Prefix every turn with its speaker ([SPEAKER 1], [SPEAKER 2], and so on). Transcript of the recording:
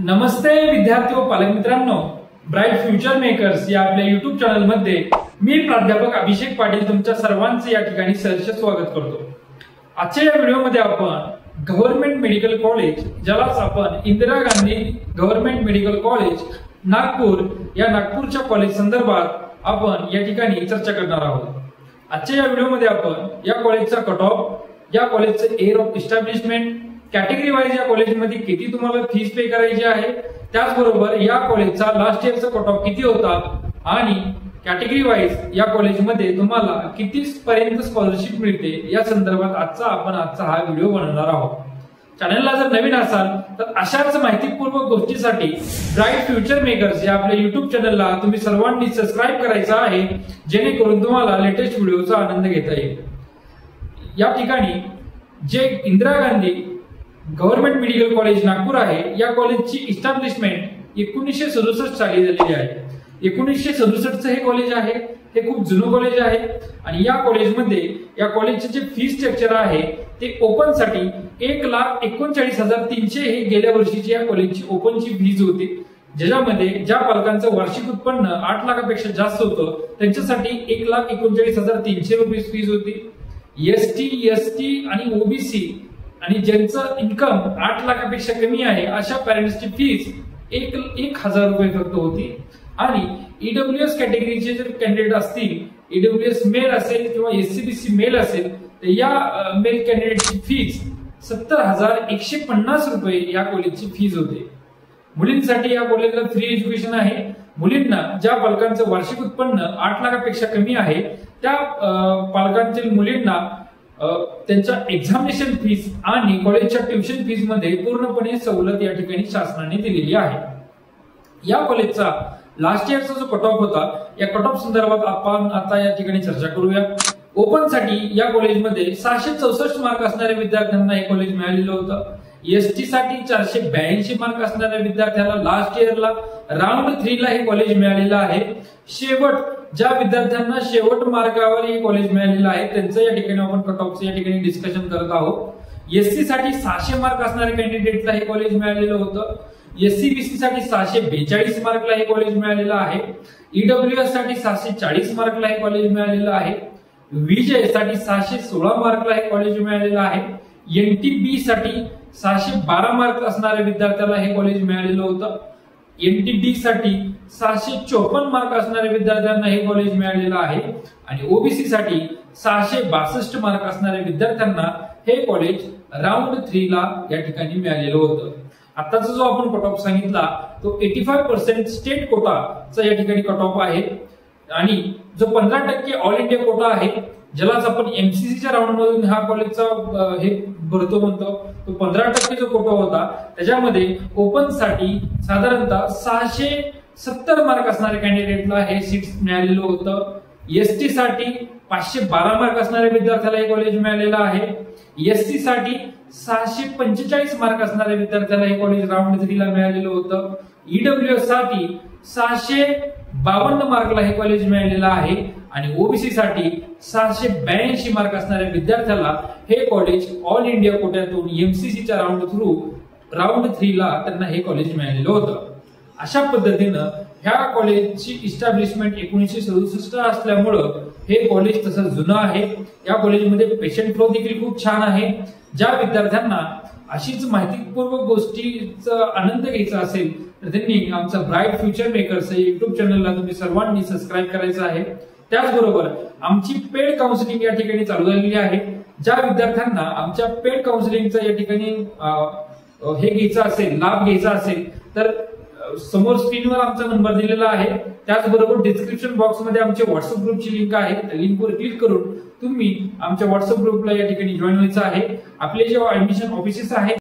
[SPEAKER 1] नमस्ते विद्यार्थी व पालक मित्रांनो, ब्राईट फ्युचर मेकर्स या आपल्या युट्यूब चॅनल मध्ये मी प्राध्यापक अभिषेक पाटील तुमच्या सर्वांचे या ठिकाणी सहर्ष स्वागत करतो। आजच्या या व्हिडिओमध्ये आपण गव्हर्नमेंट मेडिकल कॉलेज, ज्यालाच आपण Indira Gandhi government medical college Nagpur या नागपूरच्या कॉलेज संदर्भात आपण या ठिकाणी चर्चा करणार आहोत। आजच्या या व्हिडिओमध्ये आपण या कॉलेजचा कट ऑफ, या कॉलेजचं area of establishment, category wise या कॉलेजमध्ये किती तुम्हाला फीस पे करायची आहे, त्याचबरोबर या कॉलेजचा लास्ट इयरचा कट ऑफ किती होता आणि कॅटेगरी वाईज या कॉलेजमध्ये तुम्हाला किती पर्यंत स्कॉलरशिप मिळते या संदर्भात आजचा हा व्हिडिओ बनवणार आहोत। चॅनलला जर नवीन असाल तर अशाच माहितीपूर्वक गोष्टीसाठी ब्राईट फ्युचर मेकर्स या आपल्या युट्यूब चॅनलला तुम्ही सर्वांनी सबस्क्राईब करायचं आहे, जेणेकरून तुम्हाला लेटेस्ट व्हिडिओचा आनंद घेता येईल। या ठिकाणी जे Indira Gandhi government medical college Nagpur आहे, या कॉलेजची इस्टॅब्लिशमेंट 1967 साली झालेली आहे। 1967चं हे कॉलेज आहे, हे खूप जुनं कॉलेज आहे आणि या कॉलेजमध्ये या कॉलेजचे जे फी स्ट्रक्चर आहे ते ओपन साठी 1,39,300 हे गेल्या वर्षीची या कॉलेजची ओपनची फीज होती, ज्याच्यामध्ये ज्या पालकांचं वार्षिक उत्पन्न 8 लाखापेक्षा जास्त होतं त्यांच्यासाठी 1,39,300 रुपये फीज होती। एसटी, एसटी आणि ओबीसी आणि ज्यांचं इन्कम 8 लाखापेक्षा कमी आहे अशा पॅरेंट्सची फीस 1,000 रुपये फक्त होती। आणि ईडब्ल्यूएस कॅटेगरीचे जर कॅन्डिडेट असतील, ईडब्ल्यूएस मेल असेल किंवा एससीबीसी मेल असेल, तर या मेल कॅन्डिडेटची फीस 70,150 रुपये या कॉलेजची फीस होते। मुलींसाठी या कॉलेजला फ्री एज्युकेशन आहे। मुलींना ज्या पालकांचं वार्षिक उत्पन्न 8 लाखापेक्षा कमी आहे त्या पालकांतील मुलींना त्यांच्या एक्झामिनेशन फीस आणि कॉलेजच्या ट्युशन फीस मध्ये पूर्णपणे सवलत या ठिकाणी शासनाने दिलेली आहे। या कॉलेजचा लास्ट इयरचा जो कट ऑफ होता, या कट ऑफ संदर्भात आपण आता या ठिकाणी चर्चा करूया। ओपन साठी या कॉलेजमध्ये 664 मार्क असणाऱ्या विद्यार्थ्यांना हे कॉलेज मिळालेलं होतं। एसटी साठी 482 मार्क असणाऱ्या विद्यार्थ्याला लास्ट इयरला राऊंड 3 ला हे कॉलेज मिळालेलं आहे। शेवट ज्या विद्यार्थ्यांना शेवट मार्कावर हे कॉलेज मिळालेलं आहे त्यांचं या ठिकाणी आपण कट ऑफचं या ठिकाणी डिस्कशन करत आहोत। एससी साठी 600 मार्क असणाऱ्या कॅन्डिडेटला हे कॉलेज मिळालेलं होतं। एससीबीसी साठी 642 मार्कला हे कॉलेज मिळालेलं आहे। ईडब्ल्यूएस साठी 640 मार्कला हे कॉलेज मिळालेलं आहे। विजय साठी 616 मार्कला हे कॉलेज मिळालेलं आहे। एनटीबी साठी 612 मार्क असणाऱ्या विद्यार्थ्याला हे कॉलेज मिळालेलं होतं। एनटीडी साठी 654 मार्क असणाऱ्या विद्यार्थ्यांना हे कॉलेज मिळालेलं आहे आणि ओबीसी साठी 662 मार्क असणाऱ्या विद्यार्थ्यांना हे कॉलेज राऊंड 3 ला या ठिकाणी मिळालेलं होतं। आताचा जो आपण कट ऑफ सांगितला तो 85% स्टेट कोटाचा या ठिकाणी कट ऑफ आहे आणि जो 15% ऑल इंडिया कोटा आहे, ज्यालाच आपण एमसीसीच्या राऊंड मधून हा कॉलेजचा हे भरतो म्हणतो, तो 15% जो कोटा होता त्याच्यामध्ये ओपन साठी साधारणतः 670 मार्क असणाऱ्या कॅन्डिडेटला हे सीट्स मिळालेलं होतं। एसटी साठी 512 मार्क असणाऱ्या विद्यार्थ्याला हे कॉलेज मिळालेलं आहे। एससी साठी 645 मार्क असणाऱ्या विद्यार्थ्याला हे कॉलेज राऊंड 3 ला मिळालेलं होतं। ईडब्ल्यूएस साठी 652 मार्कला हे कॉलेज मिळालेलं आहे आणि ओबीसी साठी 682 मार्क असणाऱ्या विद्यार्थ्याला हे कॉलेज ऑल इंडिया कोट्यातून एमसीसीच्या राऊंड 3 ला त्यांना हे कॉलेज मिळालेलं होतं। अशा पद्धतीनं ह्या कॉलेजची इस्टॅब्लिशमेंट 1967 असल्यामुळं हे कॉलेज तसं जुनं आहे। या कॉलेजमध्ये पेशंट फ्लो देखील खूप छान आहे। ज्या विद्यार्थ्यांना अशीच माहितीपूर्वक गोष्टीचा आनंद घ्यायचा असेल तर त्यांनी आमचा ब्राईट फ्युचर मेकर्स या युट्यूब चॅनलला तुम्ही सर्वांनी सबस्क्राईब करायचं आहे। त्याचबरोबर आमची पेड काउन्सिलिंग या ठिकाणी चालू झालेली आहे। ज्या विद्यार्थ्यांना आमच्या पेड काउन्सिलिंगचा या ठिकाणी हे घ्यायचं असेल, लाभ घ्यायचा असेल तर समोर स्क्रीनवर आमचा नंबर दिलेला आहे। त्याचबरोबर डिस्क्रिप्शन बॉक्समध्ये आमच्या व्हॉट्सअप ग्रुपची लिंक आहे, त्या लिंकवर क्लिक करून तुम्ही आमच्या व्हॉट्सअप ग्रुपला या ठिकाणी जॉईन व्हायचं आहे। आपले जे ऍडमिशन ऑफिसेस आहेत